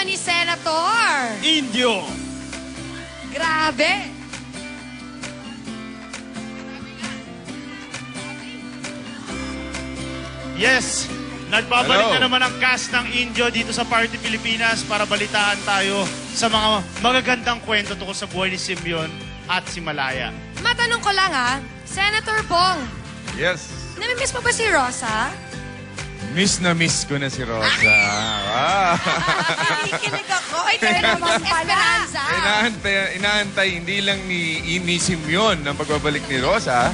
naman ni Senator Indio. Grabe. Yes, nagbabalik na naman ang cast ng Indio dito sa Party Pilipinas para balitaan tayo sa mga magagandang kwento tungkol sa buhay ni Simeon at si Malaya. Matanong ko lang Senator Bong. Yes. Namimiss mo ba si Rosa? Miss na miss ko na si Rosa. Wow. Nakikinig ako. Ay, tayo naman pala. Esperanza. Inaantay hindi lang ni Simeon ang pagbabalik ni Rosa,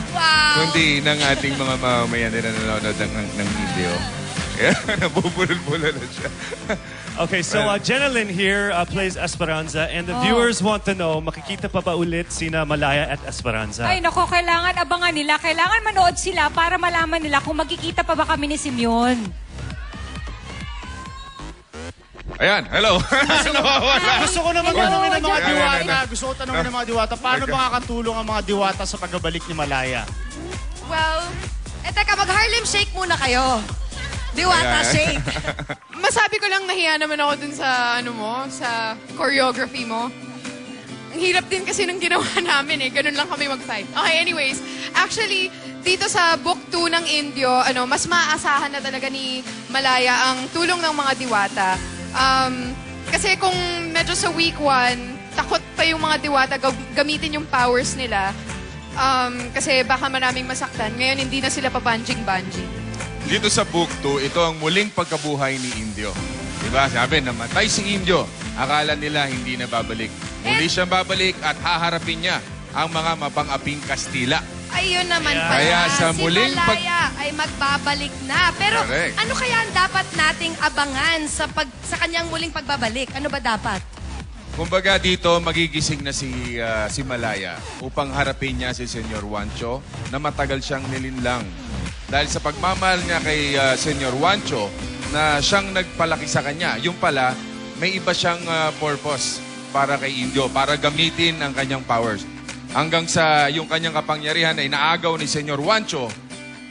kundi ng ating mga mamamayan na nanonood ng video. Kaya nabubulol-bulol na siya. Okay, so Jenilyn here plays Esperanza, and the viewers want to know, makikita pa ba ulit sina Malaya at Esperanza? Ay, nako, kailangan abangan nila. Kailangan manood sila para malaman nila kung magkikita pa ba kami ni Simeon. Ayan, hello. Gusto ko naman tanongin ng mga diwata. Gusto ko tanongin ng mga diwata. Paano makakatulong ang mga diwata sa pagbabalik ni Malaya? Well, teka, mag-Harlem Shake muna kayo. Diwata Shake. Masabi ko lang nahiya naman ako dun sa, sa choreography mo. Ang hirap din kasi nung ginawa namin Ganun lang kami mag-fight. Okay, anyways. Actually, dito sa book 2 ng Indio, mas maaasahan na talaga ni Malaya ang tulong ng mga diwata. Kasi kung medyo sa week 1, takot pa yung mga diwata gamitin yung powers nila. Kasi baka maraming masaktan. Ngayon, hindi na sila pa-banjing-banjing. Dito sa book 2, ito ang muling pagkabuhay ni Indio. Diba? Sabi, namatay si Indio. Akala nila hindi na babalik. Muli siyang babalik at haharapin niya ang mga mapang-aping Kastila. Ayun naman pala. Kaya sa muling si Malaya ay magbabalik na. Pero correct. Ano kaya ang dapat nating abangan sa kanyang muling pagbabalik? Ano ba dapat? Kumbaga dito, magigising na si Malaya upang harapin niya si Senyor Juancho na matagal siyang nilinlang. Dahil sa pagmamahal niya kay Senyor Juancho na siyang nagpalaki sa kanya, yung pala, may iba siyang purpose para kay Indio, para gamitin ang kanyang powers. Hanggang sa yung kanyang kapangyarihan ay naagaw ni Senyor Juancho.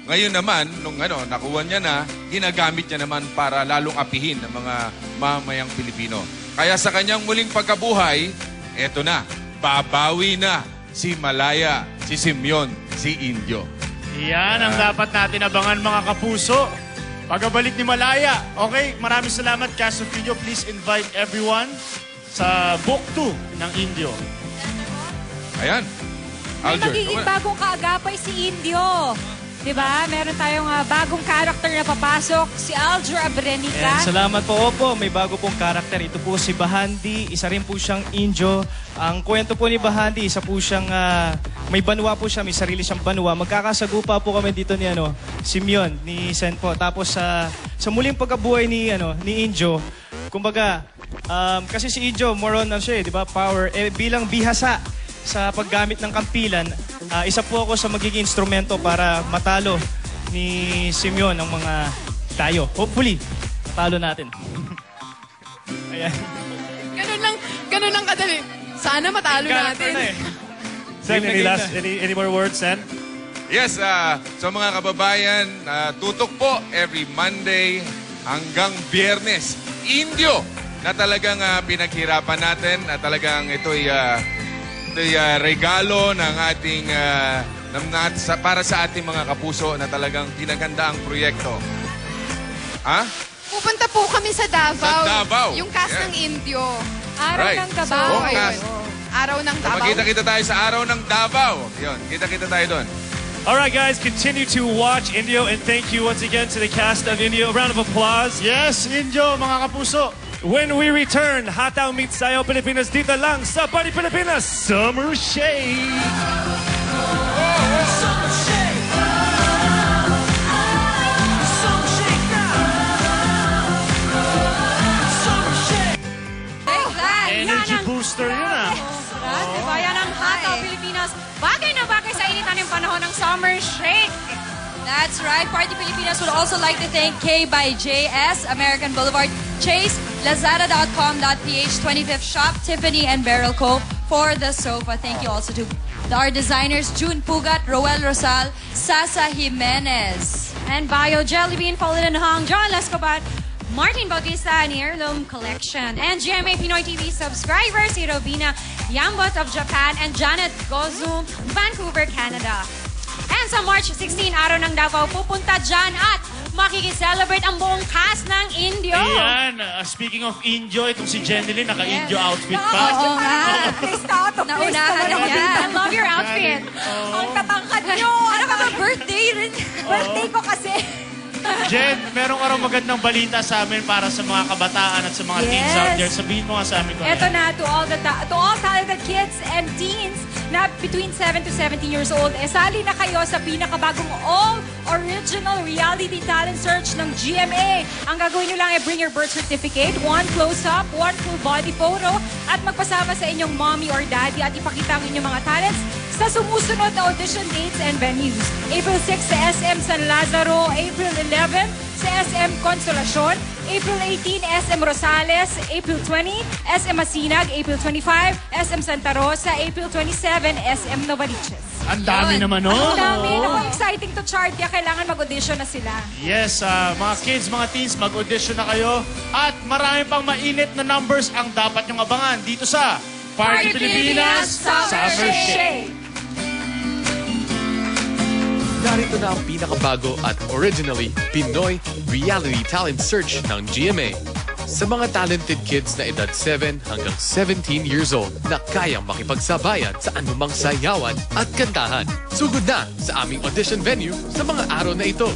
Ngayon naman, nung nakuha niya na, ginagamit niya naman para lalong apihin ang mga mamayang Pilipino. Kaya sa kanyang muling pagkabuhay, eto na, babawi na si Malaya, si Simeon, si Indio. Yan ang dapat natin abangan mga kapuso. Pagbabalik ni Malaya. Okay, maraming salamat cast of Indio. Please invite everyone sa book 2 ng Indio. Ayan. May magiging bagong kaagapay si Indio. Diba? Meron tayong bagong character na papasok, si Alger Abrenica. Salamat po. Opo, may bago pong karakter. Ito po si Bahandi. Isa rin po siyang Indio. Ang kwento po ni Bahandi, isa po siyang, may banwa po siya, may sarili siyang banwa. Magkakasagupa po kami dito ni Simeon, ni Sen po. Tapos sa muling pagkabuhay ni Indio, kumbaga, kasi si Indio, more on siya, di ba? Power. Bilang bihasa sa paggamit ng kampilan, isa po ako sa magiging instrumento para matalo ni Simeon ang mga tayo. Hopefully, matalo natin. Ayan. Ganun lang kadali. Sana matalo natin. Sen, any more words, Sen? Yes, sa mga kababayan, tutok po every Monday hanggang Biyernes. Indio na talagang pinaghirapan natin at talagang ito'y regalo ng ating para sa ating mga kapuso na talagang pinaganda ang proyekto. Ha? Pupunta po kami sa Davao. Sa Davao. Yung cast ng Indio. Araw ng Davao. Araw ng Davao. Magkita-kita tayo sa Araw ng Davao. Yun, kita-kita tayo doon. Alright guys, continue to watch Indio and thank you once again to the cast of Indio. A round of applause. Yes, Indio, mga kapuso. When we return, Hataw meets Sayaw Pilipinas dito lang sa Party Pilipinas Summer Shake! Summer Shake! Summer Shake now! Summer Shake! Energy booster yun Diba? Yan ang Hataw Pilipinas. Bagay na bagay sa initan ng panahon ng Summer Shake. That's right. Party Pilipinas would also like to thank K by JS, American Boulevard, Chase, Lazada.com.ph, 25th Shop, Tiffany and Beryl Co. for the sofa. Thank you also to our designers, June Pugat, Roel Rosal, Sasa Jimenez. And Bio Jellybean, Fallen and Hong, John Lescobat, Martin Bautista and Heirloom Collection. And GMA Pinoy TV subscribers, si Robina Yambot of Japan and Janet Gozum, Vancouver, Canada. And sa March 16, araw ng Davao, pupunta dyan at makikiselebrate ang buong cast ng Indio. Ayan, speaking of Indio, itong si Jeneline, naka-Indio outfit pa. Oo nga. Naunahan na yan. I love your outfit. Ang tatangkad nyo. Ano ka ba? Birthday rin. Birthday ko kasi. Jen, meron ka raw magandang balita sa amin para sa mga kabataan at sa mga teens out there. Sabihin mo nga sa amin kung Ito na, to all talented kids and teens na between 7 to 17 years old, sali na kayo sa pinakabagong all-original reality talent search ng GMA. Ang gagawin nyo lang ay bring your birth certificate, 1 close-up, 1 full body photo, at magpasama sa inyong mommy or daddy at ipakita ang inyong mga talents sa sumusunod na audition dates and venues. April 6 sa SM San Lazaro, April 11 sa SM Consolacion, April 18 SM Rosales, April 20 SM Masinag, April 25 SM Santa Rosa, April 27 SM Novaliches. Ang dami naman, no? Ang dami. Naku, exciting to chart. Kaya kailangan mag-audition na sila. Yes, mga kids, mga teens, mag-audition na kayo. At marami pang mainit na numbers ang dapat nyong abangan dito sa Party Pilipinas Summer Shake. Narito na ang pinakabago at originally Pinoy reality talent search ng GMA. Sa mga talented kids na edad 7 hanggang 17 years old na kayang makipagsabayan sa anumang sayawan at kantahan. Sugod na sa aming audition venue sa mga araw na ito.